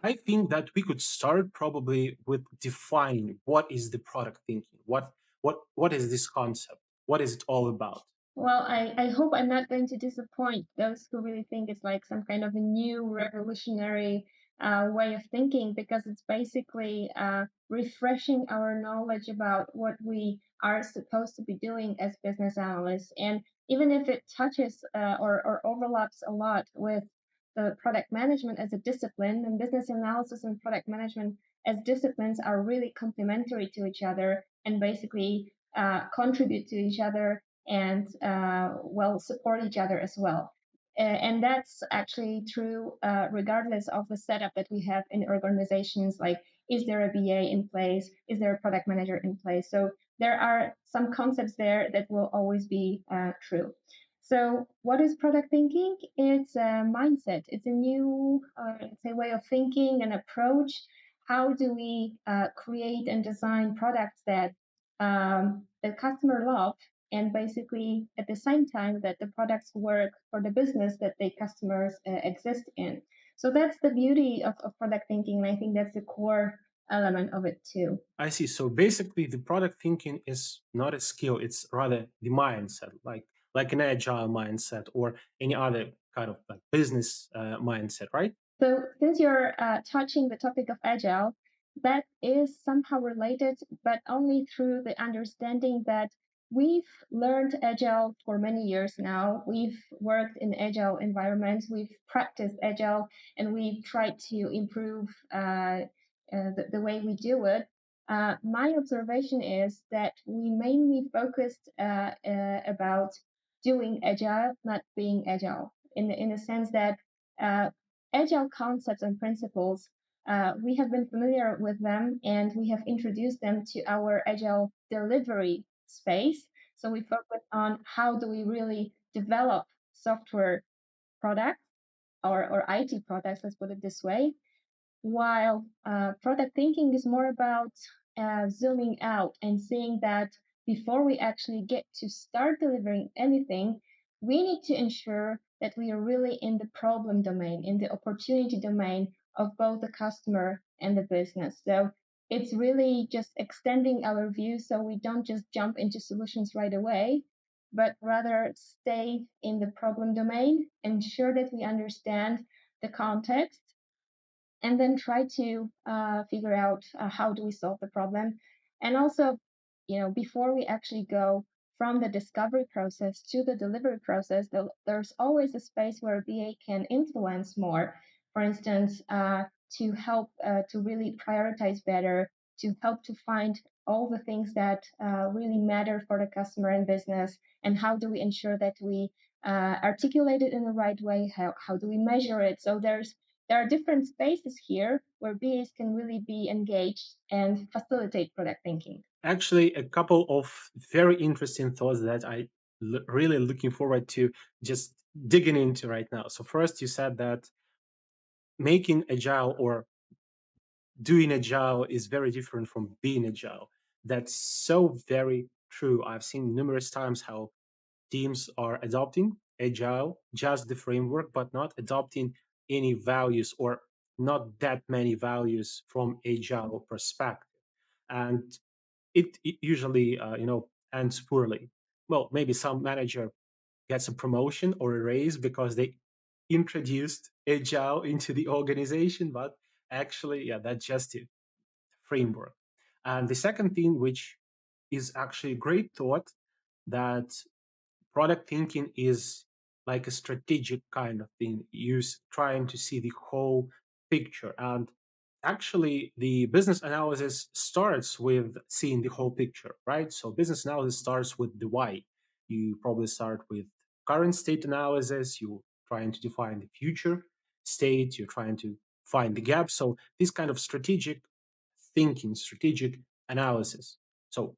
I think that we could start probably with defining what is the product thinking. What is this concept? What is it all about? Well, I hope I'm not going to disappoint those who really think it's like some kind of a new revolutionary way of thinking, because it's basically refreshing our knowledge about what we are supposed to be doing as business analysts. And even if it touches or overlaps a lot with the product management as a discipline, and business analysis and product management as disciplines are really complementary to each other and basically contribute to each other and well support each other as well. And that's actually true regardless of the setup that we have in organizations. Like, is there a BA in place? Is there a product manager in place? So there are some concepts there that will always be true. So what is product thinking? It's a mindset. It's a new, let's say, way of thinking and approach. How do we create and design products that the customer love, and basically at the same time that the products work for the business that the customers exist in. So that's the beauty of product thinking, and I think that's the core element of it too. I see. So basically, the product thinking is not a skill; it's rather the mindset, like an agile mindset or any other kind of like business mindset, right? So since you're touching the topic of agile, that is somehow related, but only through the understanding that we've learned agile for many years now. We've worked in agile environments, we've practiced agile, and we've tried to improve the way we do it. My observation is that we mainly focused about doing agile, not being agile, in the sense that uh, agile concepts and principles, we have been familiar with them and we have introduced them to our agile delivery space. So we focus on how do we really develop software products or IT products, let's put it this way, while product thinking is more about zooming out and seeing that before we actually get to start delivering anything, we need to ensure that we are really in the problem domain, in the opportunity domain of both the customer and the business. So it's really just extending our view so we don't just jump into solutions right away, but rather stay in the problem domain, ensure that we understand the context, and then try to figure out how do we solve the problem. And also, before we actually go from the discovery process to the delivery process, there's always a space where BA can influence more. For instance, to help to really prioritize better, to help to find all the things that really matter for the customer and business, and how do we ensure that we articulate it in the right way? How do we measure it? So there are different spaces here where BAs can really be engaged and facilitate product thinking. Actually, a couple of very interesting thoughts that really looking forward to just digging into right now. So first, you said that making agile or doing agile is very different from being agile. That's so very true. I've seen numerous times how teams are adopting agile, just the framework, but not adopting any values or not that many values from agile perspective. And it usually ends poorly. Well, maybe some manager gets a promotion or a raise because they introduced agile into the organization, but actually, yeah, that's just a framework. And the second thing, which is actually a great thought, that product thinking is like a strategic kind of thing. You're trying to see the whole picture. And actually, the business analysis starts with seeing the whole picture, right? So, business analysis starts with the why. You probably start with current state analysis. You're trying to define the future state. You're trying to find the gap. So, this kind of strategic thinking, strategic analysis. So,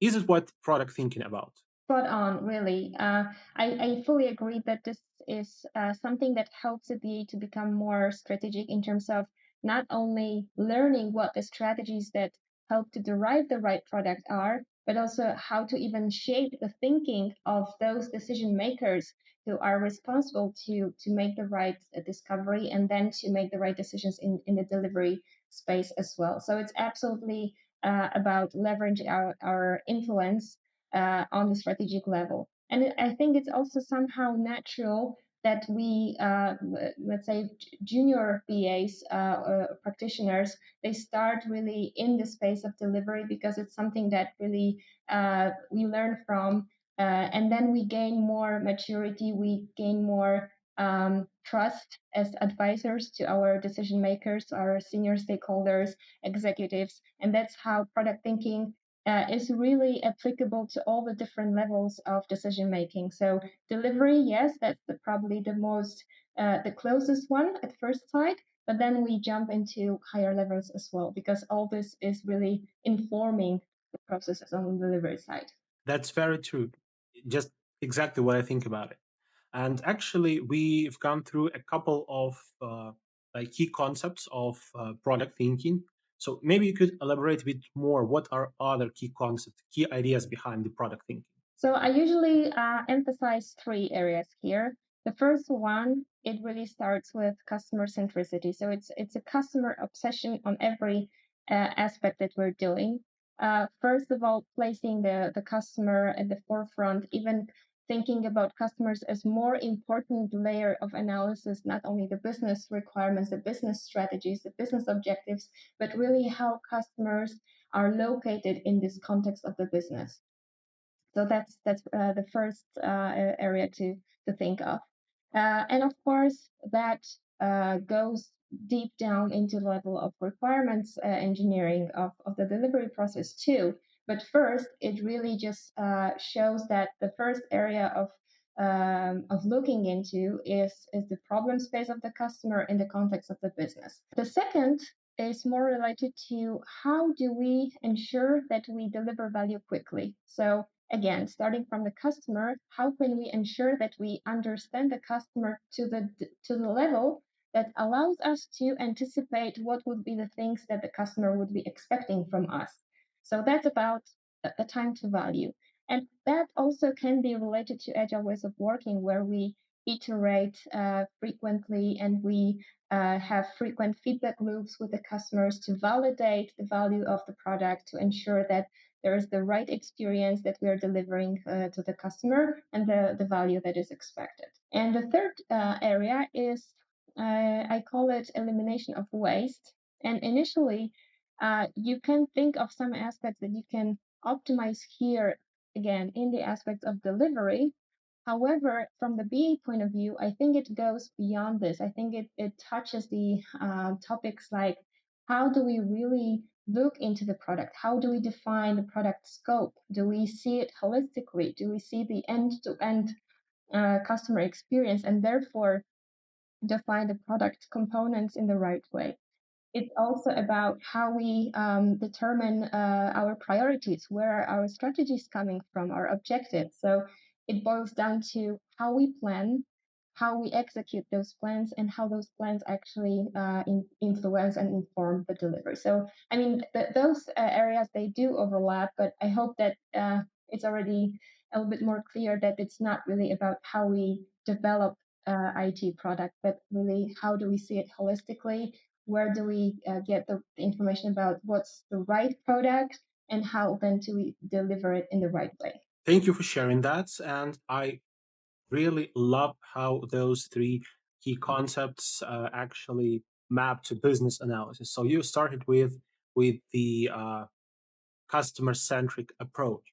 is it what product thinking about? Spot on, really. I fully agree that this is something that helps the BA to become more strategic in terms of not only learning what the strategies that help to derive the right product are, but also how to even shape the thinking of those decision makers who are responsible to make the right discovery and then to make the right decisions in the delivery space as well. So it's absolutely about leveraging our influence on the strategic level. And I think it's also somehow natural that we, let's say, junior BAs, practitioners, they start really in the space of delivery because it's something that really we learn from. And then we gain more maturity, we gain more trust as advisors to our decision makers, our senior stakeholders, executives. And that's how product thinking is really applicable to all the different levels of decision making. So delivery, yes, that's probably the most, the closest one at first sight, but then we jump into higher levels as well, because all this is really informing the processes on the delivery side. That's very true. Just exactly what I think about it. And actually, we've gone through a couple of like key concepts of product thinking. So maybe you could elaborate a bit more. What are other key concepts, key ideas behind the product thinking? So I usually emphasize three areas here. The first one, it really starts with customer centricity. So it's a customer obsession on every aspect that we're doing. First of all, placing the customer at the forefront, even thinking about customers as more important layer of analysis, not only the business requirements, the business strategies, the business objectives, but really how customers are located in this context of the business. So that's the first area to think of, and of course that goes deep down into the level of requirements engineering of the delivery process too. But first, it really just shows that the first area of looking into is the problem space of the customer in the context of the business. The second is more related to how do we ensure that we deliver value quickly. So again, starting from the customer, how can we ensure that we understand the customer to the level that allows us to anticipate what would be the things that the customer would be expecting from us. So that's about the time to value. And that also can be related to agile ways of working, where we iterate frequently and we have frequent feedback loops with the customers to validate the value of the product, to ensure that there is the right experience that we are delivering to the customer and the value that is expected. And the third area is, I call it elimination of waste. And initially, you can think of some aspects that you can optimize here, again, in the aspects of delivery. However, from the BA point of view, I think it goes beyond this. I think it touches the topics like how do we really look into the product? How do we define the product scope? Do we see it holistically? Do we see the end to end customer experience and therefore define the product components in the right way? It's also about how we determine our priorities, where are our strategies coming from, our objectives. So it boils down to how we plan, how we execute those plans, and how those plans actually influence and inform the delivery. So, I mean, those areas, they do overlap, but I hope that it's already a little bit more clear that it's not really about how we develop IT product, but really how do we see it holistically, where do we get the information about what's the right product, and how then do we deliver it in the right way. Thank you for sharing that. And I really love how those three key concepts actually map to business analysis. So you started with the customer centric approach,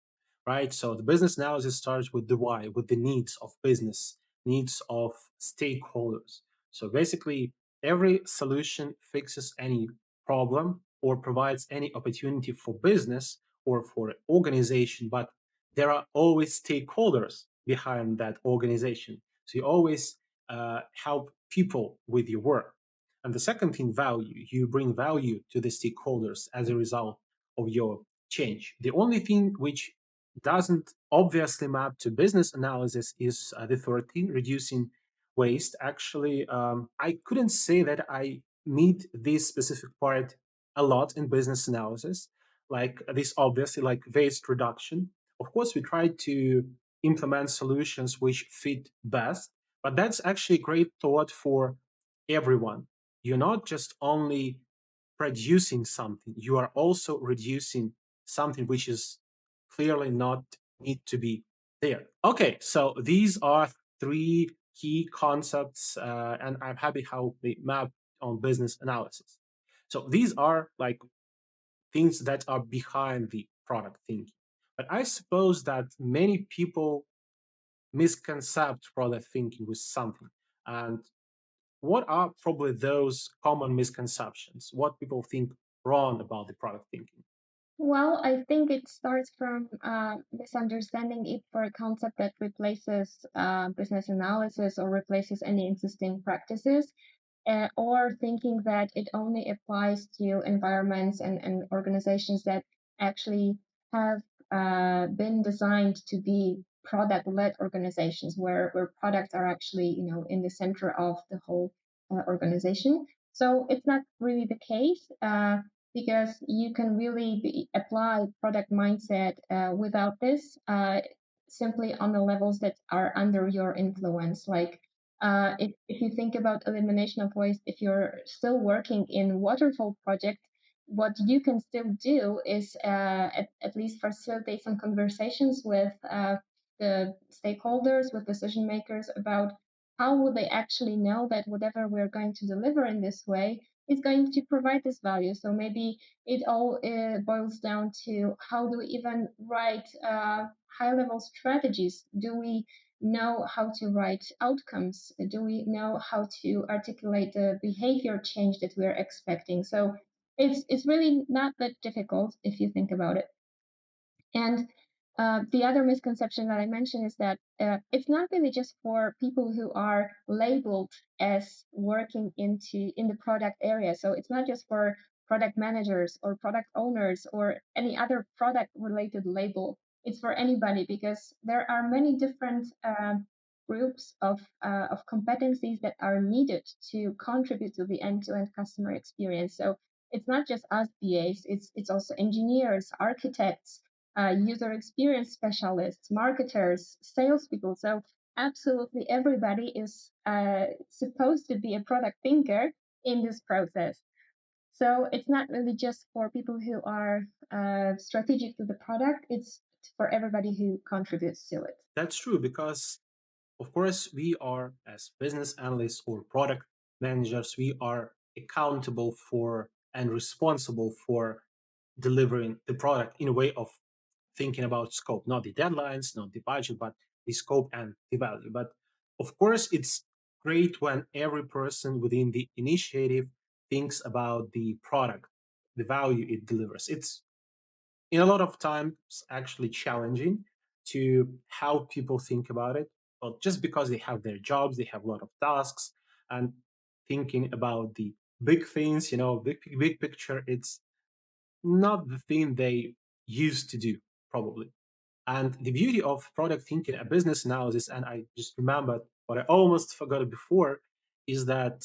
right? So the business analysis starts with the why, with the needs of business, needs of stakeholders. So basically, every solution fixes any problem or provides any opportunity for business or for organization, but there are always stakeholders behind that organization. So you always help people with your work. And the second thing, value. You bring value to the stakeholders as a result of your change. The only thing which doesn't obviously map to business analysis is the third thing, reducing waste. Actually, I couldn't say that I meet this specific part a lot in business analysis, like this obviously like waste reduction. Of course, we try to implement solutions which fit best, but that's actually a great thought for everyone. You're not just only producing something, you are also reducing something which is clearly not need to be there. Okay, so these are three key concepts, and I'm happy how they map on business analysis. So these are like things that are behind the product thinking. But I suppose that many people misconcept product thinking with something. And what are probably those common misconceptions? What people think wrong about the product thinking? Well, I think it starts from misunderstanding it for a concept that replaces business analysis or replaces any existing practices, or thinking that it only applies to environments and organizations that actually have been designed to be product-led organizations where products are actually, in the center of the whole organization. So it's not really the case. Because you can really apply product mindset without this, simply on the levels that are under your influence. Like if you think about elimination of waste, if you're still working in waterfall project, what you can still do is at least facilitate some conversations with the stakeholders, with decision makers about how would they actually know that whatever we're going to deliver in this way is going to provide this value. So maybe it all boils down to how do we even write high level strategies? Do we know how to write outcomes? Do we know how to articulate the behavior change that we're expecting? So it's really not that difficult if you think about it. And the other misconception that I mentioned is that it's not really just for people who are labeled as working in the product area. So it's not just for product managers or product owners or any other product related label. It's for anybody because there are many different groups of competencies that are needed to contribute to the end-to-end customer experience. So it's not just us BAs. It's also engineers, architects, user experience specialists, marketers, salespeople. So absolutely everybody is supposed to be a product thinker in this process. So it's not really just for people who are strategic to the product. It's for everybody who contributes to it. That's true because, of course, we are, as business analysts or product managers, we are accountable for and responsible for delivering the product in a way of thinking about scope, not the deadlines, not the budget, but the scope and the value. But of course, it's great when every person within the initiative thinks about the product, the value it delivers. It's in a lot of times actually challenging to how people think about it. Well, just because they have their jobs, they have a lot of tasks, and thinking about the big things, big picture, it's not the thing they used to do, probably. And the beauty of product thinking, a business analysis, and I just remembered what I almost forgot before, is that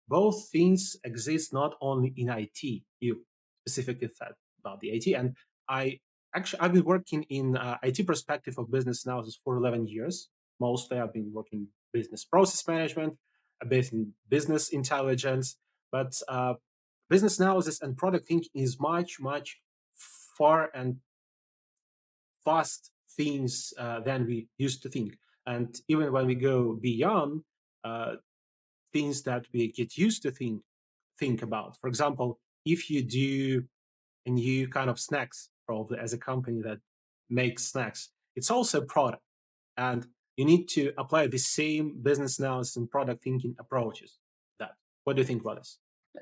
both things exist not only in IT. You specifically said about the IT, and I've been working in IT perspective of business analysis for 11 years. Mostly, I've been working business process management, a bit in business intelligence, but business analysis and product thinking is much far and vast things than we used to think. And even when we go beyond uh, things that we get used to think about, for example, if you do a new kind of snacks, probably as a company that makes snacks, it's also a product, and you need to apply the same business analysis and product thinking approaches. That. What do you think about this?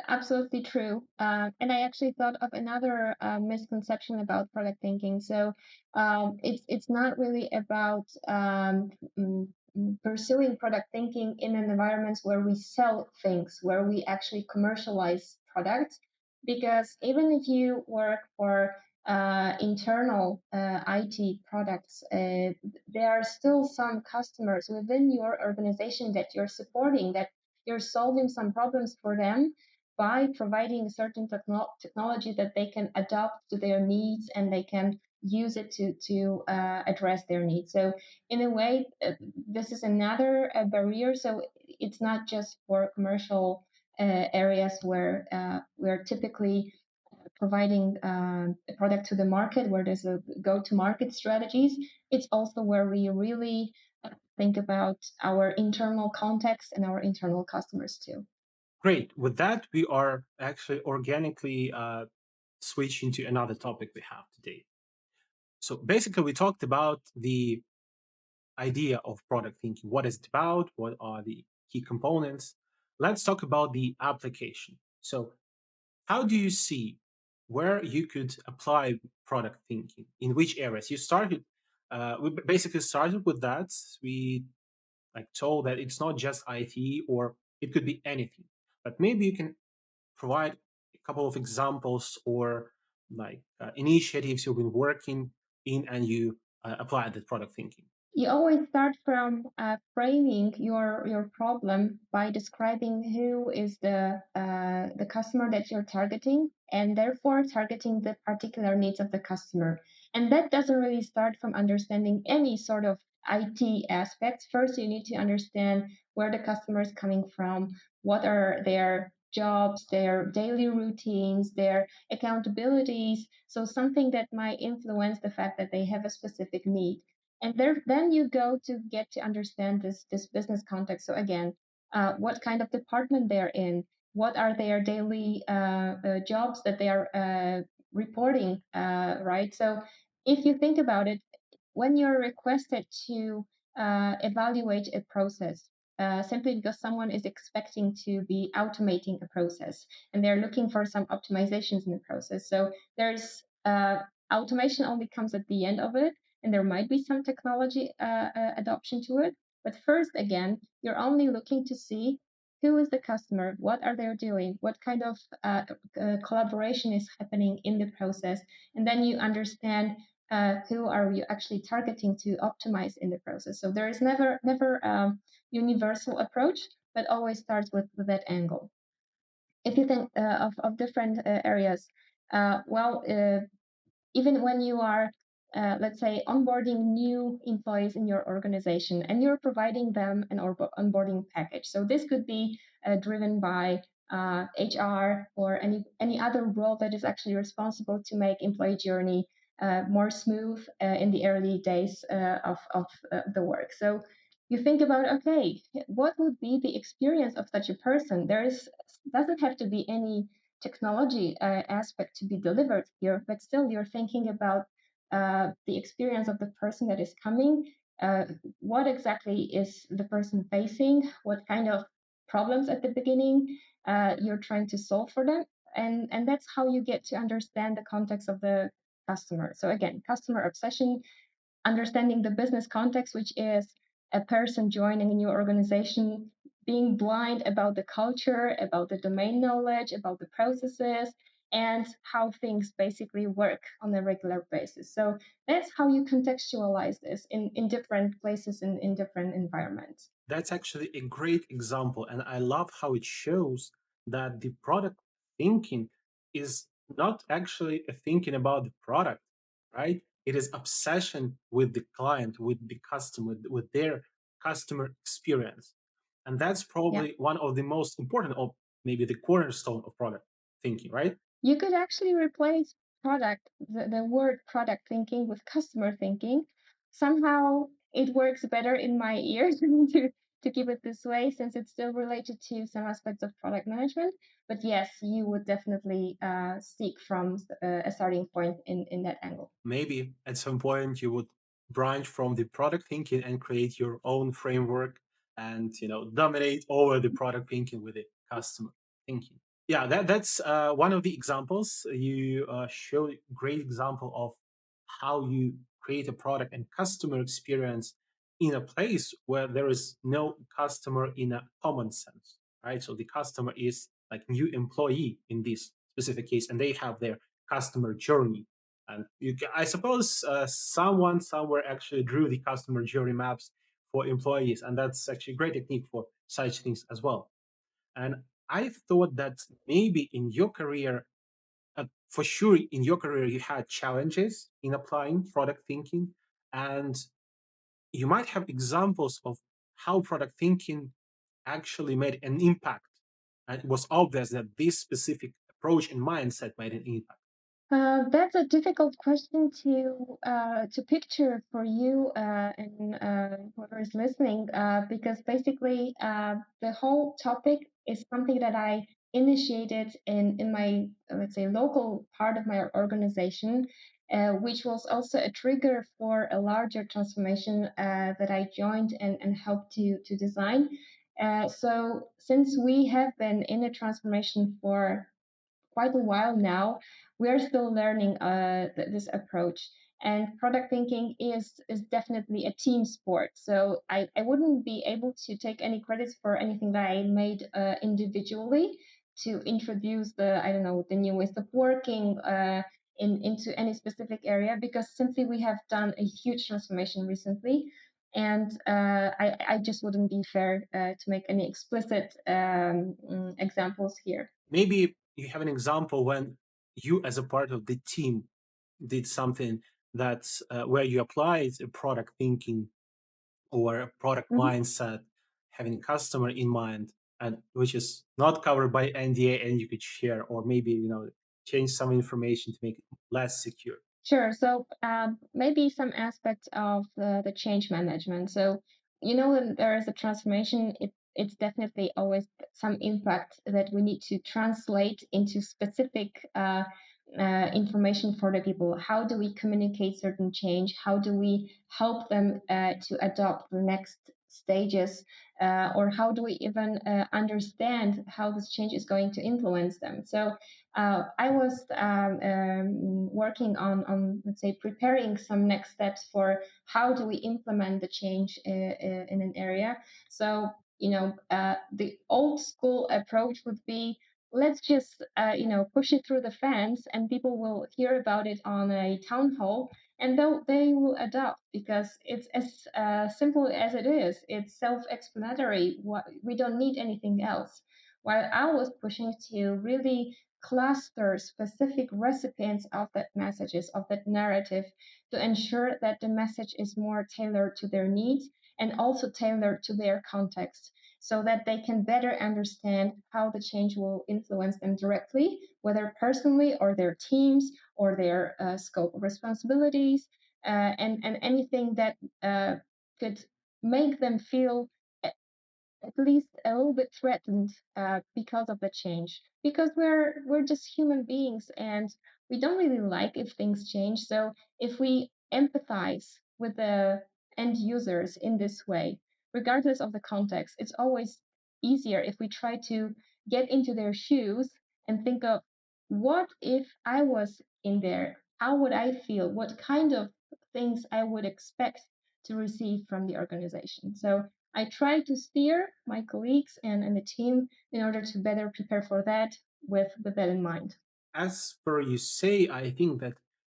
Absolutely true. And I actually thought of another misconception about product thinking. So it's not really about pursuing product thinking in an environment where we sell things, where we actually commercialize products. Because even if you work for internal IT products, there are still some customers within your organization that you're supporting, that you're solving some problems for them, by providing certain technology that they can adopt to their needs and they can use it to address their needs. So in a way, this is another barrier. So it's not just for commercial areas where we're typically providing a product to the market, where there's a go-to-market strategies. It's also where we really think about our internal context and our internal customers too. Great. With that, we are actually organically switching to another topic we have today. So basically, we talked about the idea of product thinking. What is it about? What are the key components? Let's talk about the application. So, how do you see where you could apply product thinking? In which areas? You started, we basically started with that. We like told that it's not just IT or it could be anything. But maybe you can provide a couple of examples or like initiatives you've been working in and you apply the product thinking. You always start from framing your problem by describing who is the customer that you're targeting, and therefore targeting the particular needs of the customer. And that doesn't really start from understanding any sort of IT aspects. First, you need to understand where the customer is coming from, what are their jobs, their daily routines, their accountabilities. So something that might influence the fact that they have a specific need, and then you go to get to understand this business context. So again, what kind of department they're in, what are their daily jobs that they are reporting, right? So if you think about it, when you're requested to evaluate a process, simply because someone is expecting to be automating a process and they're looking for some optimizations in the process. So there's automation only comes at the end of it, and there might be some technology adoption to it. But first, again, you're only looking to see who is the customer, what are they doing, what kind of collaboration is happening in the process, and then you understand who are you actually targeting to optimize in the process. So there is never universal approach, but always starts with that angle. If you think of different areas, well, even when you are, let's say, onboarding new employees in your organization and you're providing them an onboarding package. So this could be driven by HR or any other role that is actually responsible to make employee journey more smooth in the early days of the work. So you think about, okay, what would be the experience of such a person? There is doesn't have to be any technology aspect to be delivered here, but still you're thinking about the experience of the person that is coming. Uh, what exactly is the person facing? What kind of problems at the beginning you're trying to solve for them? And that's how you get to understand the context of the customer. So again, customer obsession, understanding the business context, which is a person joining a new organization, being blind about the culture, about the domain knowledge, about the processes, and how things basically work on a regular basis. So that's how you contextualize this in different places and in different environments. That's actually a great example. And I love how it shows that the product thinking is not actually a thinking about the product, right? It is obsession with the client, with the customer, with their customer experience. And that's Yeah. probably one of the most important, or maybe the cornerstone of product thinking, right? You could actually replace the word product thinking with customer thinking. Somehow it works better in my ears to keep it this way, since it's still related to some aspects of product management. But yes, you would definitely seek from a starting point in that angle. Maybe at some point you would branch from the product thinking and create your own framework and dominate over the product thinking with the customer thinking. Yeah, that's one of the examples. You show great example of how you create a product and customer experience in a place where there is no customer in a common sense, right? So the customer is like new employee in this specific case, and they have their customer journey. And I suppose someone somewhere actually drew the customer journey maps for employees, and that's actually a great technique for such things as well. And I thought that maybe in your career, for sure, in your career, you had challenges in applying product thinking, and you might have examples of how product thinking actually made an impact. And it was obvious that this specific approach and mindset made an impact. That's a difficult question to picture for you and whoever is listening, because basically the whole topic is something that I initiated in my let's say local part of my organization, which was also a trigger for a larger transformation that I joined and helped to design. So since we have been in a transformation for quite a while now, we are still learning this approach. And product thinking is definitely a team sport. So I wouldn't be able to take any credits for anything that I made individually to introduce the I don't know the new ways of working into any specific area, because simply we have done a huge transformation recently. And I just wouldn't be fair to make any explicit examples here. Maybe you have an example when you, as a part of the team, did something that's where you applied a product thinking or a product Mhm. mindset, having customer in mind, and which is not covered by NDA, and you could share, or maybe change some information to make it less secure. Sure. So maybe some aspects of the change management. So when there is a transformation, it's definitely always some impact that we need to translate into specific information for the people. How do we communicate certain change? How do we help them to adopt the next stages? Or how do we even understand how this change is going to influence them? So I was working on, let's say, preparing some next steps for how do we implement the change in an area. So, the old school approach would be let's just, push it through the fence and people will hear about it on a town hall and they will adopt because it's as simple as it is. It's self-explanatory. We don't need anything else. While I was pushing to really cluster specific recipients of that messages, of that narrative, to ensure that the message is more tailored to their needs and also tailored to their context so that they can better understand how the change will influence them directly, whether personally or their teams or their scope of responsibilities, and anything that could make them feel at least a little bit threatened because of the change, because we're just human beings and we don't really like if things change. So if we empathize with the end users in this way, regardless of the context, it's always easier if we try to get into their shoes and think of what if I was in there, how would I feel, what kind of things I would expect to receive from the organization. So I try to steer my colleagues and the team in order to better prepare for that with that in mind. As per you say, I think that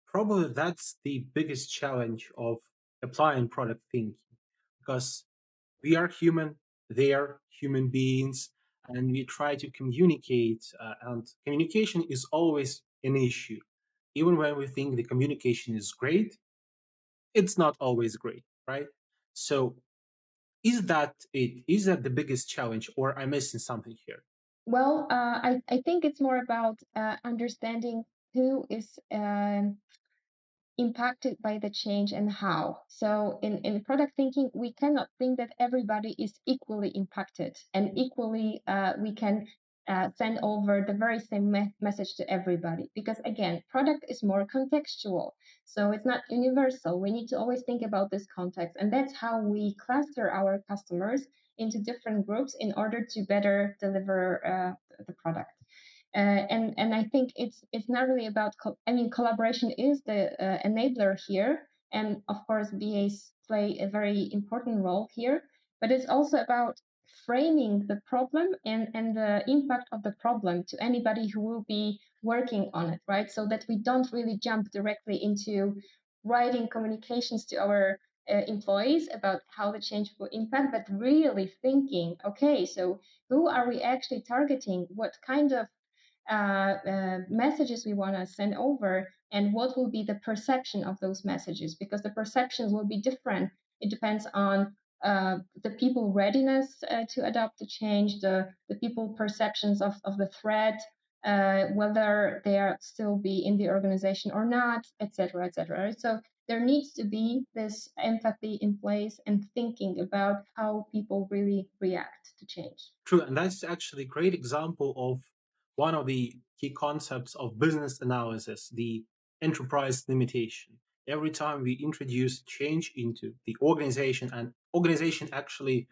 probably that's the biggest challenge of applying product thinking, because we are human, they are human beings, and we try to communicate, and communication is always an issue. Even when we think the communication is great, it's not always great, right? So, is that it? Is that the biggest challenge, or I'm missing something here? Well, I think it's more about understanding who is impacted by the change and how. So in product thinking, we cannot think that everybody is equally impacted and equally we can send over the very same message to everybody because again, product is more contextual. So it's not universal. We need to always think about this context. And that's how we cluster our customers into different groups in order to better deliver the product. And I think it's not really about. I mean, collaboration is the enabler here, and of course, BAs play a very important role here. But it's also about framing the problem and the impact of the problem to anybody who will be working on it, right? So that we don't really jump directly into writing communications to our employees about how the change will impact, but really thinking, okay, so who are we actually targeting? What kind of messages we want to send over, and what will be the perception of those messages, because the perceptions will be different. It depends on the people readiness to adopt the change, the people perceptions of the threat, whether they are still be in the organization or not, etc., etc. So there needs to be this empathy in place and thinking about how people really react to change. True, and that's actually a great example of one of the key concepts of business analysis, the enterprise limitation. Every time we introduce change into the organization, and organization actually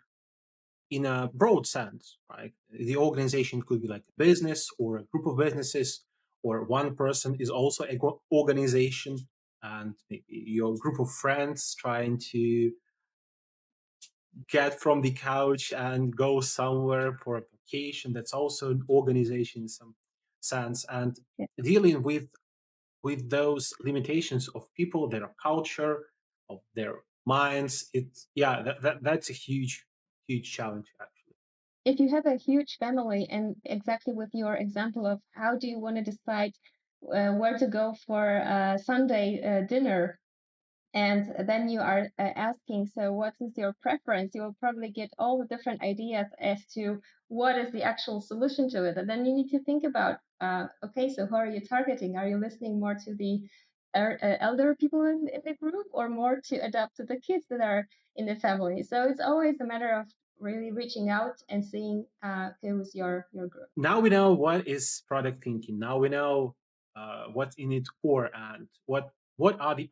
in a broad sense, right? The organization could be like a business or a group of businesses, or one person is also an organization, and maybe your group of friends trying to get from the couch and go somewhere for a vacation. That's also an organization in some sense. And Yeah. dealing with those limitations of people, their culture, of their minds, it's yeah, that's a huge challenge actually. If you have a huge family, and exactly with your example of how do you want to decide where to go for Sunday dinner, and then you are asking, so what is your preference? You will probably get all the different ideas as to what is the actual solution to it. And then you need to think about, okay, so who are you targeting? Are you listening more to the elder people in the group, or more to adapt to the kids that are in the family? So it's always a matter of really reaching out and seeing who's your group. Now we know what is product thinking. Now we know what's in its core, and what are the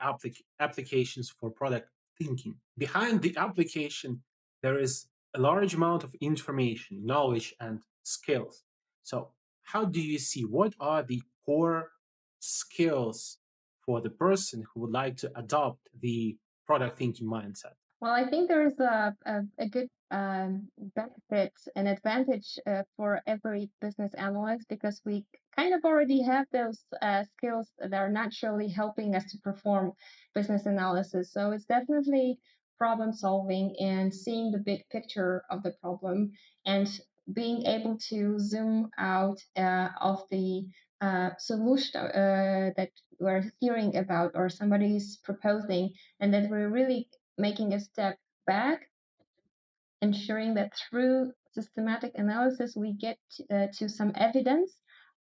applications for product thinking. Behind the application, there is a large amount of information, knowledge, and skills. So, how do you see what are the core skills for the person who would like to adopt the product thinking mindset? Well, I think there is a good benefit and advantage for every business analyst, because we kind of already have those skills that are naturally helping us to perform business analysis. So it's definitely problem solving and seeing the big picture of the problem, and being able to zoom out of the solution that we're hearing about or somebody's proposing, and that we're really making a step back, ensuring that through systematic analysis we get to some evidence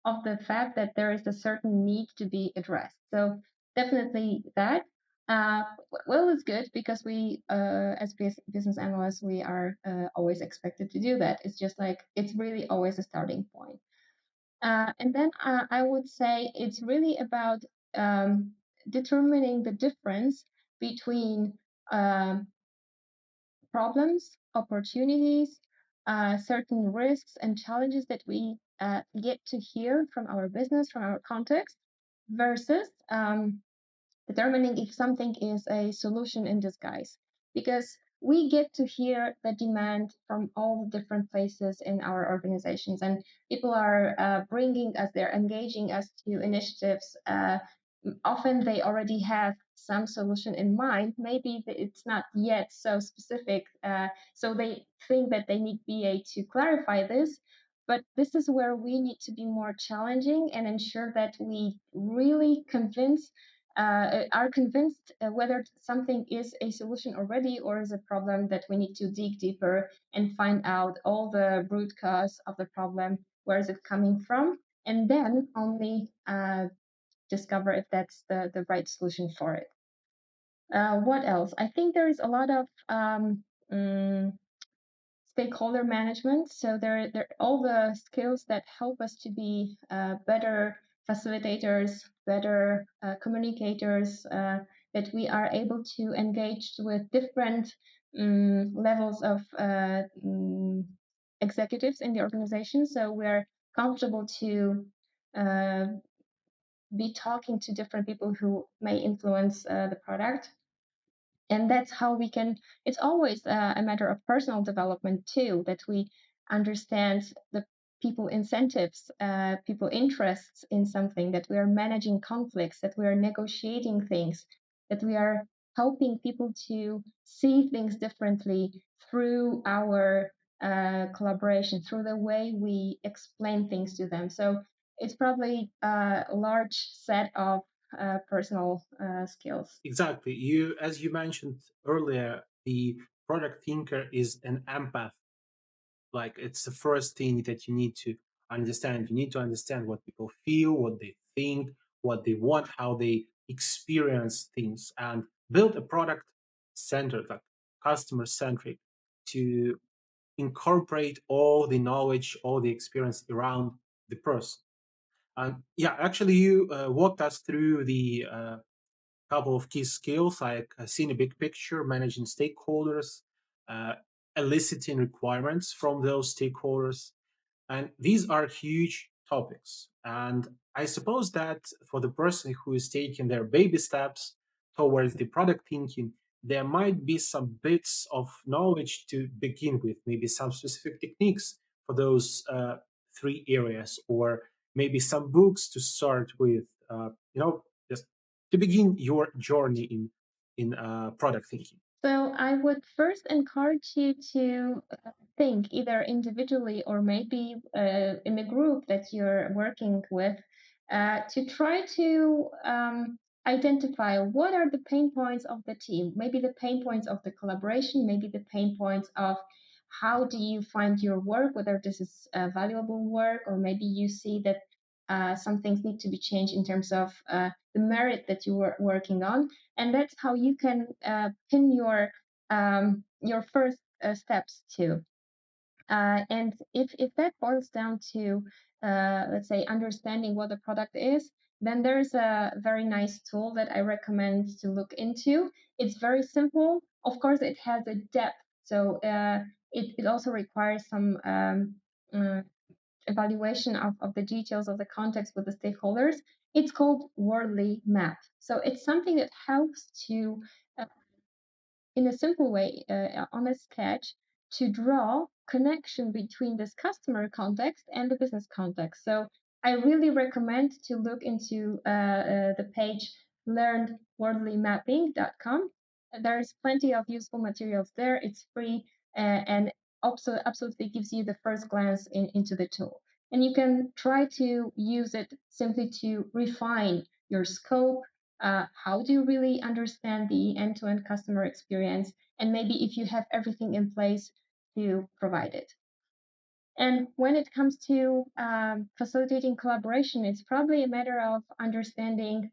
of the fact that there is a certain need to be addressed. So definitely that. Uh, well, it's good because we, as business analysts, we are always expected to do that. It's just like it's really always a starting point. And then I would say it's really about um, determining the difference between um, problems, opportunities, certain risks and challenges that we get to hear from our business, from our context, versus determining if something is a solution in disguise, because we get to hear the demand from all the different places in our organizations, and people are bringing us, they're engaging us to initiatives. Often they already have some solution in mind. Maybe it's not yet so specific, so they think that they need BA to clarify this. But this is where we need to be more challenging and ensure that we really are convinced whether something is a solution already or is a problem that we need to dig deeper and find out all the root cause of the problem, where is it coming from, and then only discover if that's the right solution for it. What else? I think there is a lot of mm, stakeholder management. So there are all the skills that help us to be better facilitators, better communicators, that we are able to engage with different levels of executives in the organization. So we're comfortable to uh, be talking to different people who may influence the product, and that's how we can, it's always a matter of personal development too, that we understand the people incentives, people interests in something, that we are managing conflicts, that we are negotiating things, that we are helping people to see things differently through our collaboration, through the way we explain things to them. So it's probably a large set of personal skills. Exactly. You, as you mentioned earlier, the product thinker is an empath. Like it's the first thing that you need to understand. You need to understand what people feel, what they think, what they want, how they experience things, and build a product centered, like customer centric, to incorporate all the knowledge, all the experience around the person. And yeah, actually, you walked us through the couple of key skills like seeing a big picture, managing stakeholders, uh, eliciting requirements from those stakeholders, and these are huge topics. And I suppose that for the person who is taking their baby steps towards the product thinking, there might be some bits of knowledge to begin with, maybe some specific techniques for those three areas, or maybe some books to start with, just to begin your journey in product thinking. So I would first encourage you to think either individually or maybe in a group that you're working with to try to identify what are the pain points of the team, maybe the pain points of the collaboration, maybe the pain points of how do you find your work, whether this is valuable work or maybe you see that some things need to be changed in terms of the merit that you were working on, and that's how you can pin your first steps to. And if that boils down to, let's say, understanding what the product is, then there's a very nice tool that I recommend to look into. It's very simple. Of course, it has a depth. So it also requires some uh, evaluation of the details of the context with the stakeholders. It's called Wordly Map. So it's something that helps to uh, in a simple way on a sketch to draw connection between this customer context and the business context. So I really recommend to look into the page learnedwordlymapping.com. There's plenty of useful materials there. It's free and also absolutely gives you the first glance into the tool. And you can try to use it simply to refine your scope, how do you really understand the end-to-end customer experience, and maybe if you have everything in place to provide it. And when it comes to facilitating collaboration, it's probably a matter of understanding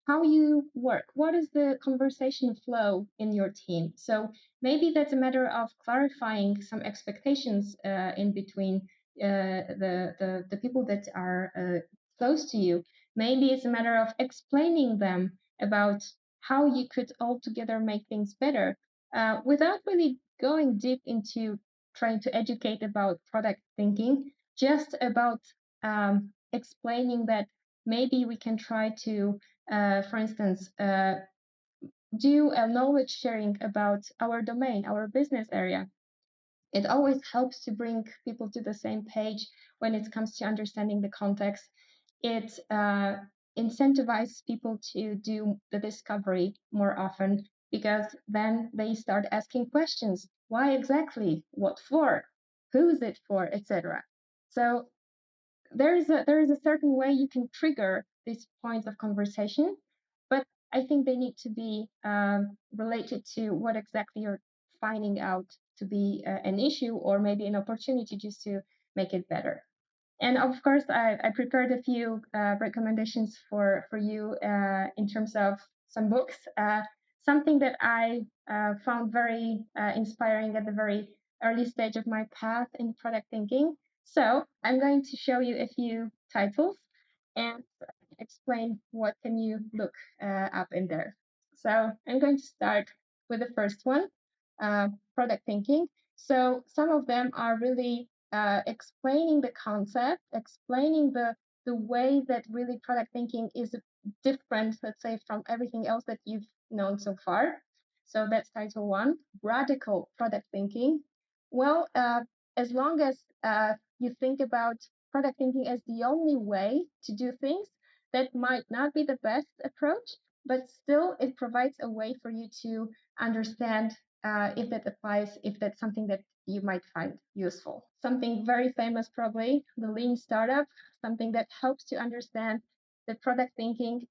how you work. What is the conversation flow in your team? So maybe that's a matter of clarifying some expectations in between the people that are close to you. Maybe it's a matter of explaining them about how you could all together make things better without really going deep into trying to educate about product thinking, just about explaining that maybe we can try to for instance, do a knowledge sharing about our domain, our business area. It always helps to bring people to the same page when it comes to understanding the context. It incentivizes people to do the discovery more often because then they start asking questions. Why exactly? What for? Who's it for? Etc. So there is a certain way you can trigger these points of conversation, but I think they need to be related to what exactly you're finding out to be an issue or maybe an opportunity just to make it better. And of course, I prepared a few recommendations for you in terms of some books. Something that I found very inspiring at the very early stage of my path in product thinking. So I'm going to show you a few titles and explain what can you look up in there. So I'm going to start with the first one, product thinking. So some of them are really explaining the concept, explaining the way that really product thinking is different, let's say, from everything else that you've known so far. So that's title one, radical product thinking. Well, as long as you think about product thinking as the only way to do things, that might not be the best approach. but still it provides a way for you to understand if that applies, if that's something that you might find useful. Something very famous, probably the lean startup, something that helps to understand that product thinking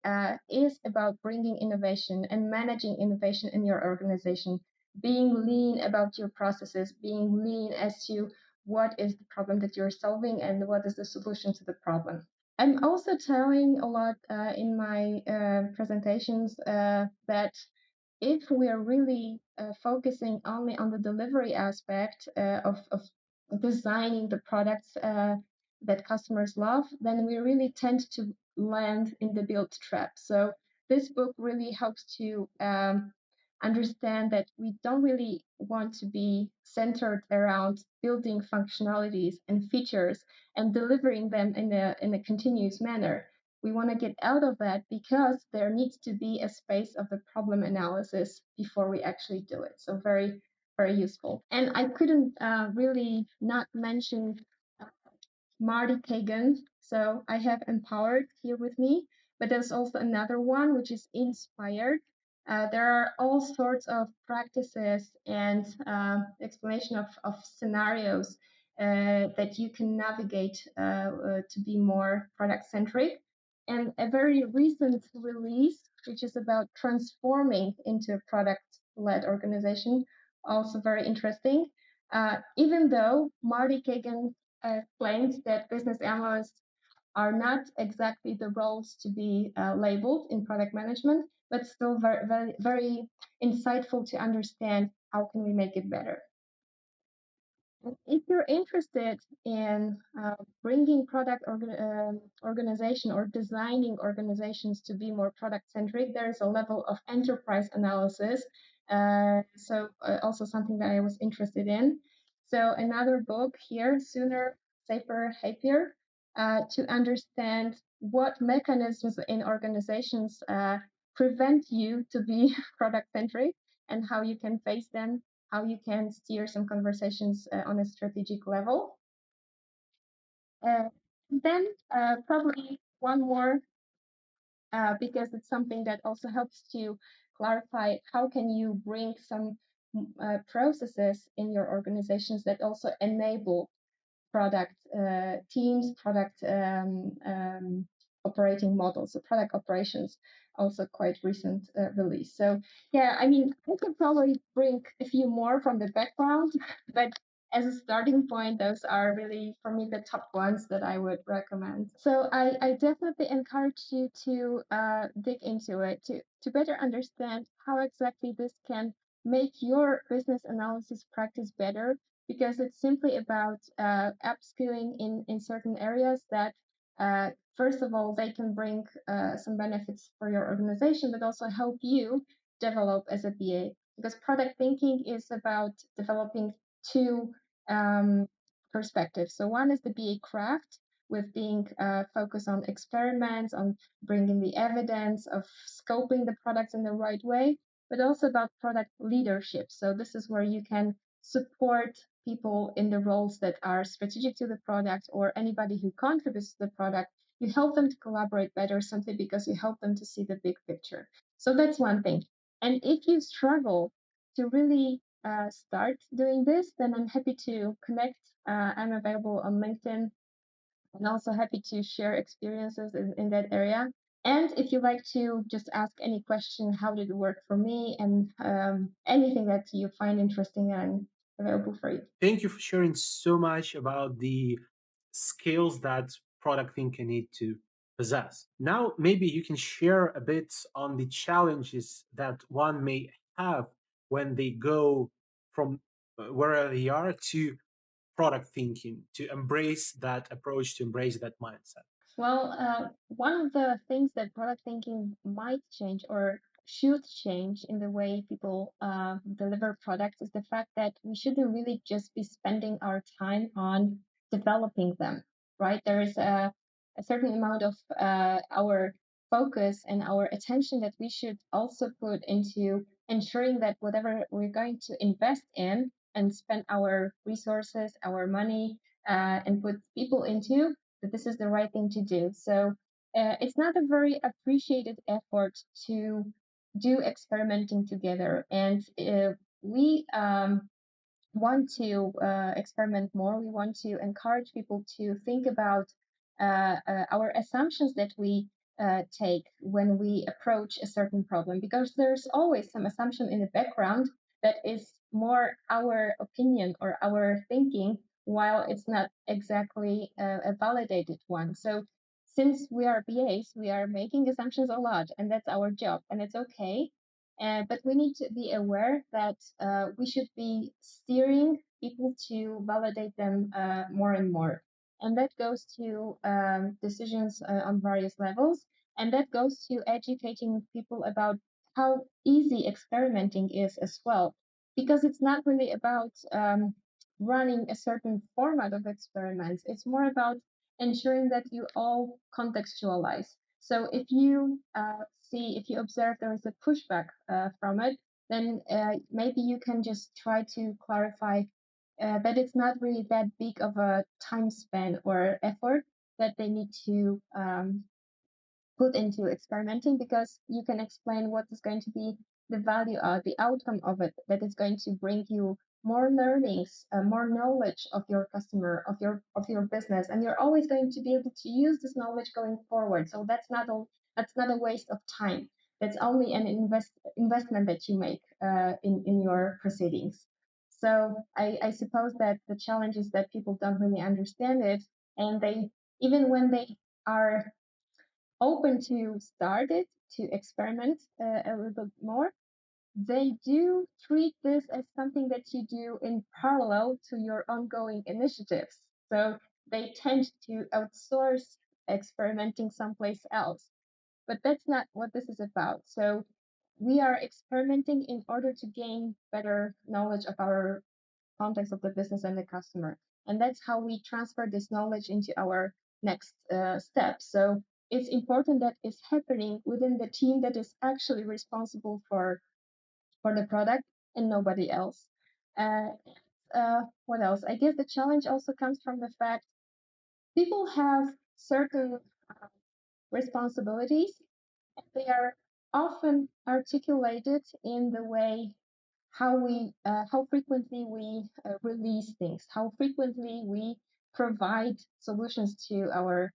is about bringing innovation and managing innovation in your organization, being lean about your processes, being lean as to what is the problem that you're solving and what is the solution to the problem. I'm also telling a lot in my presentations that if we are really focusing only on the delivery aspect of designing the products that customers love, then we really tend to land in the build trap. So this book really helps to understand that we don't really want to be centered around building functionalities and features and delivering them in a continuous manner. We want to get out of that because there needs to be a space of the problem analysis before we actually do it. So very, very useful. And I couldn't really not mention uh, Marty Kagan. So I have Empowered here with me, but there's also another one which is Inspired. There are all sorts of practices and explanation of scenarios that you can navigate to be more product centric. And a very recent release, which is about transforming into a product led organization, also very interesting. Even though Marty Kagan claims that business analysts are not exactly the roles to be labeled in product management, but still very, very, very insightful to understand how can we make it better. If you're interested in bringing product organization or designing organizations to be more product centric, there is a level of enterprise analysis. Also something that I was interested in. So another book here, Sooner, Safer, Happier, to understand what mechanisms in organizations prevent you to be product centric and how you can face them, how you can steer some conversations on a strategic level. Then probably one more, because it's something that also helps to clarify how can you bring some processes in your organizations that also enable product teams, product operating models, so product operations, also quite recent release. So yeah, I mean, I could probably bring a few more from the background, but as a starting point, those are really, for me, the top ones that I would recommend. So I definitely encourage you to dig into it to better understand how exactly this can make your business analysis practice better, because it's simply about upskilling in certain areas that, first of all, they can bring some benefits for your organization, but also help you develop as a BA. Because product thinking is about developing two perspectives. So one is the BA craft, with being focused on experiments, on bringing the evidence of scoping the products in the right way, but also about product leadership. So this is where you can support people in the roles that are strategic to the product, or anybody who contributes to the product. You help them to collaborate better simply because you help them to see the big picture. So that's one thing. And if you struggle to really start doing this, then I'm happy to connect. I'm available on LinkedIn, and also happy to share experiences in that area. And if you like to just ask any question, how did it work for me, and anything that you find interesting, I'm available for you. Thank you for sharing so much about the skills that product thinker need to possess. Now, maybe you can share a bit on the challenges that one may have when they go from where they are to product thinking, to embrace that approach, to embrace that mindset. Well, one of the things that product thinking might change or should change in the way people deliver products is the fact that we shouldn't really just be spending our time on developing them, right? There is a certain amount of our focus and our attention that we should also put into ensuring that whatever we're going to invest in and spend our resources, our money, and put people into, that this is the right thing to do. So it's not a very appreciated effort to do experimenting together. And we want to experiment more. We want to encourage people to think about our assumptions that we take when we approach a certain problem, because there's always some assumption in the background that is more our opinion or our thinking, while it's not exactly a validated one. So since we are BAs, we are making assumptions a lot, and that's our job, and it's okay. But we need to be aware that we should be steering people to validate them more and more. And that goes to decisions on various levels. And that goes to educating people about how easy experimenting is as well. Because it's not really about running a certain format of experiments, it's more about ensuring that you all contextualize. So if you observe there is a pushback from it, then maybe you can just try to clarify that it's not really that big of a time span or effort that they need to put into experimenting, because you can explain what is going to be the value the outcome of it, that is going to bring you more learnings, more knowledge of your customer, of your business, and you're always going to be able to use this knowledge going forward. So that's not a waste of time. That's only an investment that you make in your proceedings. So I suppose that the challenge is that people don't really understand it, and they, even when they are open to start it, to experiment a little bit more, they do treat this as something that you do in parallel to your ongoing initiatives. So they tend to outsource experimenting someplace else. But that's not what this is about. So we are experimenting in order to gain better knowledge of our context of the business and the customer. And that's how we transfer this knowledge into our next step. So it's important that it's happening within the team that is actually responsible for the product and nobody else. Uh, what else? I guess the challenge also comes from the fact people have certain responsibilities. They are often articulated in the way how frequently we release things, how frequently we provide solutions to our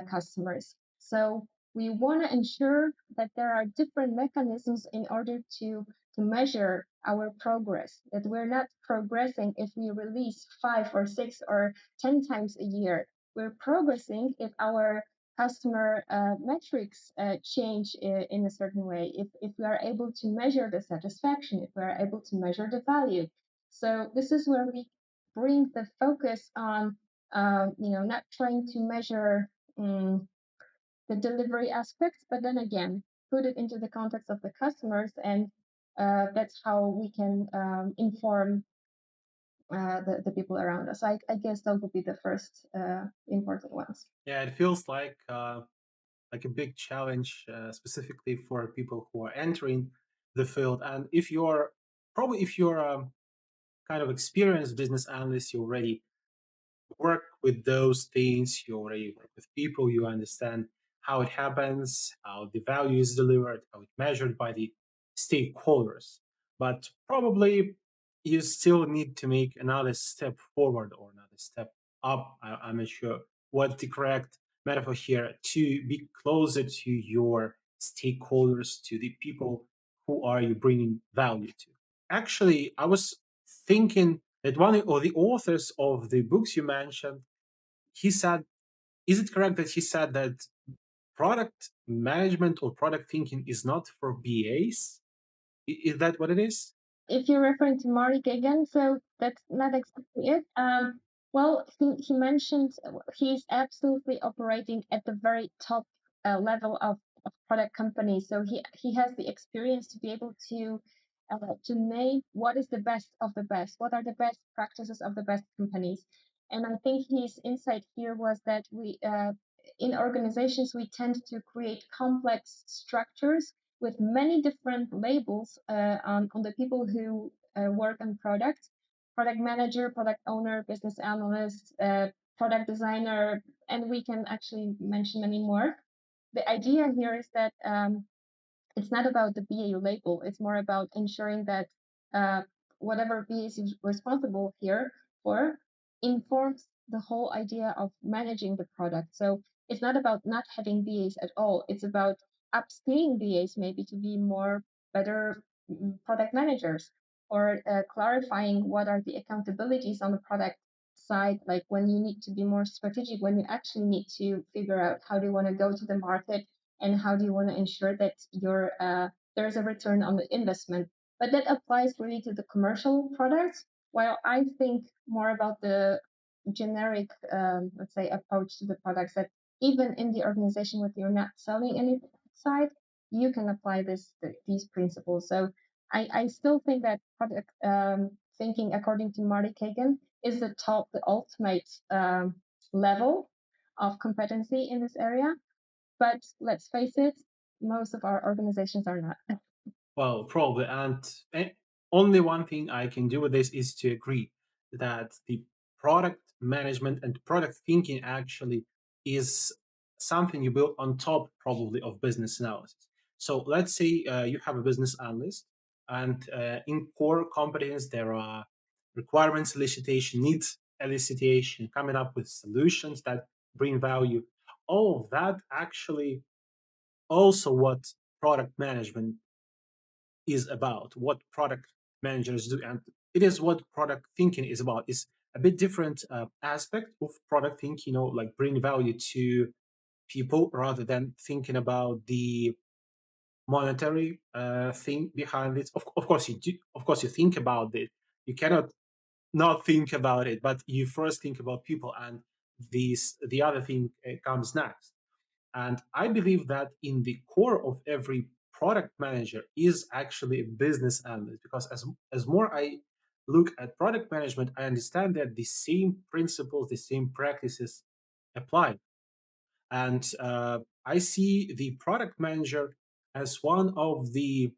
customers. So we want to ensure that there are different mechanisms in order to measure our progress, that we're not progressing if we release 5 or 6 or 10 times a year. We're progressing if our customer metrics change in a certain way, if we are able to measure the satisfaction, if we are able to measure the value. So this is where we bring the focus on, not trying to measure the delivery aspects, but then again, put it into the context of the customers, and that's how we can inform the people around us. I guess that would be the first important ones. Yeah, it feels like a big challenge, specifically for people who are entering the field. And if you're kind of experienced business analyst, you already work with those things, you already work with people, you understand how it happens, how the value is delivered, how it's measured by the stakeholders. But probably you still need to make another step forward or another step up. I'm not sure what the correct metaphor here, to be closer to your stakeholders, to the people who are you bringing value to. Actually, I was thinking that one of the authors of the books you mentioned, he said, is it correct that he said that product management or product thinking is not for BAs? Is that what it is? If you're referring to Marty Gagan, so that's not exactly it. Well, he mentioned he's absolutely operating at the very top level of product companies. So he has the experience to be able to name what is the best of the best, what are the best practices of the best companies. And I think his insight here was that we in organizations we tend to create complex structures with many different labels on the people who work on product: product manager, product owner, business analyst, product designer, and we can actually mention many more. the idea here is that it's not about the BA label. It's more about ensuring that uh, whatever BA is responsible here for informs the whole idea of managing the product. So it's not about not having BAs at all. It's about upskilling BAs maybe to be more better product managers, or clarifying what are the accountabilities on the product side, like when you need to be more strategic, when you actually need to figure out how do you want to go to the market, and how do you want to ensure that your there's a return on the investment. But that applies really to the commercial products, while I think more about the generic, let's say, approach to the products, that even in the organization where you're not selling any side, you can apply these principles. So I still think that product thinking, according to Marty Kagan, is the ultimate level of competency in this area. But let's face it, most of our organizations are not. Well, probably. And only one thing I can do with this is to agree that the product management and product thinking actually is something you build on top, probably, of business analysis. So let's say you have a business analyst, and in core competence, there are requirements elicitation, needs elicitation, coming up with solutions that bring value. All of that actually also what product management is about, what product managers do, and it is what product thinking is about. It's a bit different aspect of product thinking, like bring value to people rather than thinking about the monetary thing behind it. Of course, you do. Of course, you think about it. You cannot not think about it, but you first think about people, and the other thing comes next. And I believe that in the core of every product manager is actually a business analyst, because as more I look at product management, I understand that the same principles, the same practices apply. And I see the product manager as one of the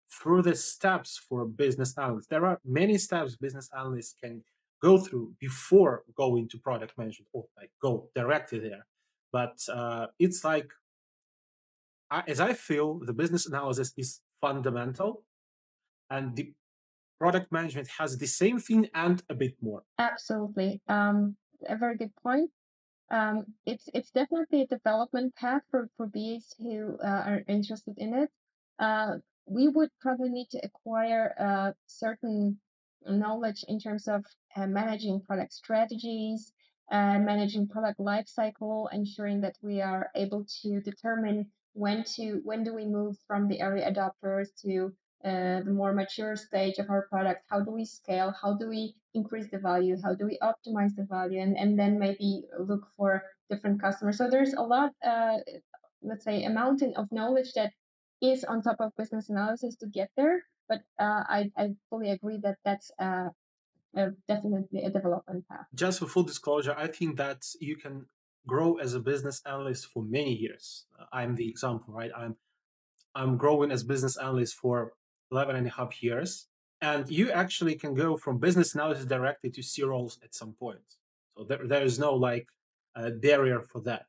further steps for business analysts. There are many steps business analysts can go through before going to product management, or like go directly there. But it's like, as I feel, the business analysis is fundamental, and the product management has the same thing and a bit more. Absolutely. A very good point. It's definitely a development path for BAs who are interested in it. Uh, we would probably need to acquire certain knowledge in terms of managing product strategies, managing product life cycle, ensuring that we are able to determine when do we move from the early adopters to the more mature stage of our product. How do we scale? How do we increase the value? How do we optimize the value? And then maybe look for different customers. So there's a lot, let's say, a mountain of knowledge that is on top of business analysis to get there. But I fully agree that that's definitely a development path. Just for full disclosure, I think that you can grow as a business analyst for many years. I'm the example, right? I'm growing as business analyst for 11 and a half years. And you actually can go from business analysis directly to C roles at some point. So there is no like barrier for that.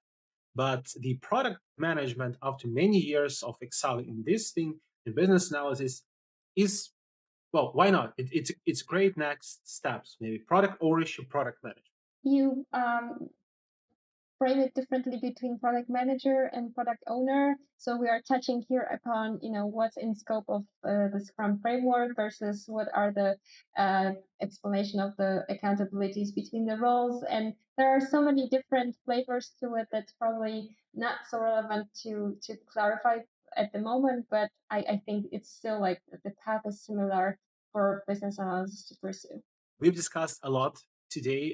But the product management, after many years of excelling in this thing, in business analysis, is, well, why not? It's great next steps, maybe product ownership, product management. You frame it differently between product manager and product owner. So we are touching here upon, what's in scope of the Scrum framework versus what are the explanation of the accountabilities between the roles. And there are so many different flavors to it that's probably not so relevant to clarify at the moment, but I think it's still like the path is similar for business analysts to pursue. We've discussed a lot today.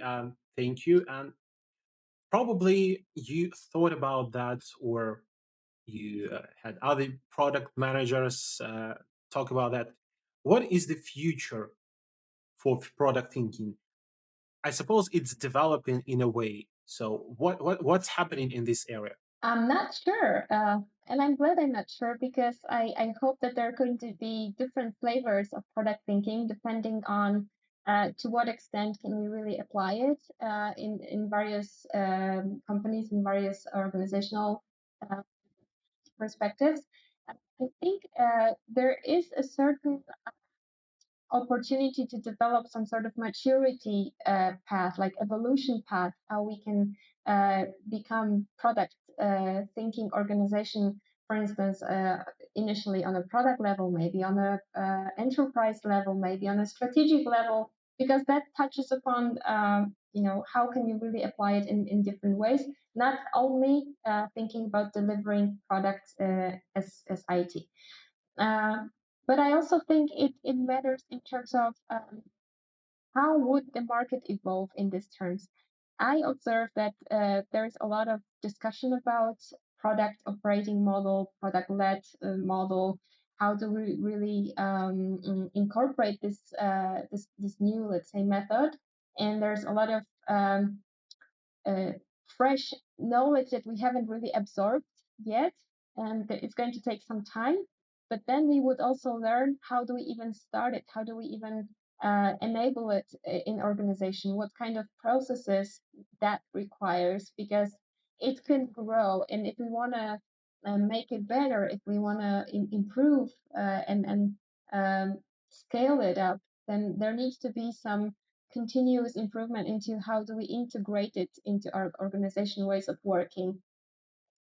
Thank you. And probably you thought about that, or you had other product managers talk about that. What is the future for product thinking? I suppose it's developing in a way. So what's happening in this area? I'm not sure. And I'm glad I'm not sure because I hope that there are going to be different flavors of product thinking depending on To what extent can we really apply it in various companies, in various organizational uh, perspectives? I think there is a certain opportunity to develop some sort of maturity path, like evolution path, how we can become product thinking organization, for instance, initially on a product level, maybe on a enterprise level, maybe on a strategic level, because that touches upon how can you really apply it in different ways, not only thinking about delivering products as IT. Uh, but I also think it matters in terms of how would the market evolve in these terms. I observe that there is a lot of discussion about product operating model, product-led model. How do we really incorporate this new, let's say, method? And there's a lot of uh, fresh knowledge that we haven't really absorbed yet, and it's going to take some time. But then we would also learn how do we even start it? How do we even enable it in organization? What kind of processes that requires? Because it can grow, and if we want to make it better, if we want to improve and scale it up, then there needs to be some continuous improvement into how do we integrate it into our organizational ways of working.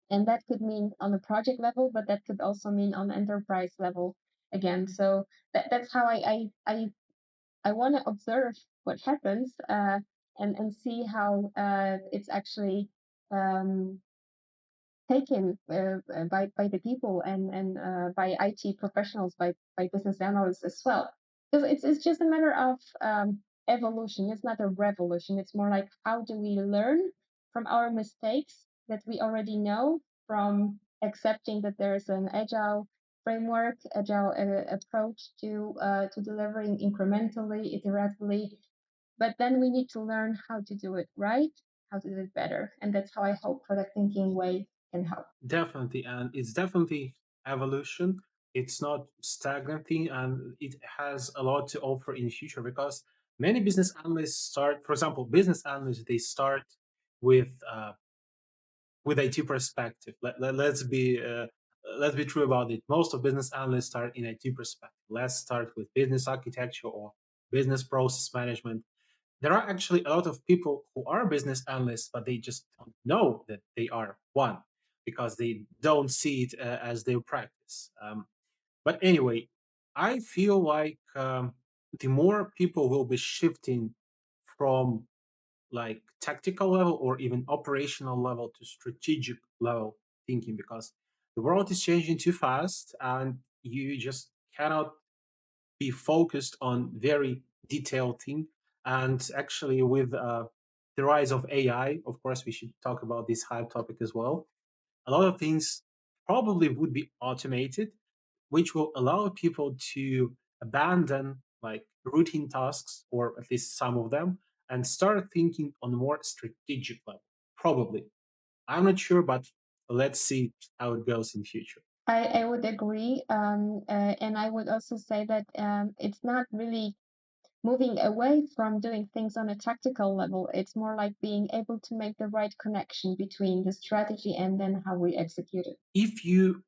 And that could mean on a project level, but that could also mean on enterprise level again. So that's how I want to observe what happens and see how it's actually um, taken by the people and by IT professionals, by business analysts as well. Because it's just a matter of evolution. It's not a revolution. It's more like how do we learn from our mistakes that we already know, from accepting that there is an agile framework, agile approach to delivering incrementally, iteratively. But then we need to learn how to do it right, how to do it better, and that's how I hope product thinking way can help. Definitely, and it's definitely evolution. It's not stagnant thing, and it has a lot to offer in the future because many business analysts start, for example, business analysts they start with IT perspective. Let's be true about it. Most of business analysts start in IT perspective. Let's start with business architecture or business process management. There are actually a lot of people who are business analysts, but they just don't know that they are one because they don't see it as their practice. But anyway, I feel like the more people will be shifting from like tactical level or even operational level to strategic level thinking because the world is changing too fast and you just cannot be focused on very detailed thing. And actually, with the rise of AI, of course, we should talk about this hype topic as well. A lot of things probably would be automated, which will allow people to abandon like routine tasks, or at least some of them, and start thinking on a more strategic level. Probably. I'm not sure, but let's see how it goes in future. I would agree. And I would also say that it's not really moving away from doing things on a tactical level. It's more like being able to make the right connection between the strategy and then how we execute it. If you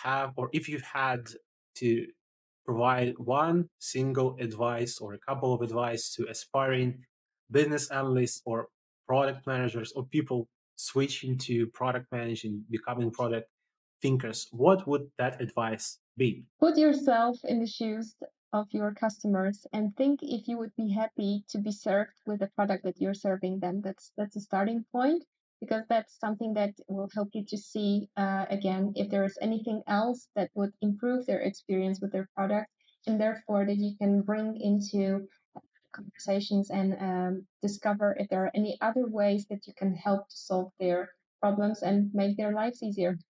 have or if you had to provide one single advice or a couple of advice to aspiring business analysts or product managers or people switching to product managing, becoming product thinkers, what would that advice be? Put yourself in the shoes of your customers and think if you would be happy to be served with the product that you're serving them. That's a starting point because that's something that will help you to see again if there is anything else that would improve their experience with their product, and therefore that you can bring into conversations and discover if there are any other ways that you can help to solve their problems and make their lives easier.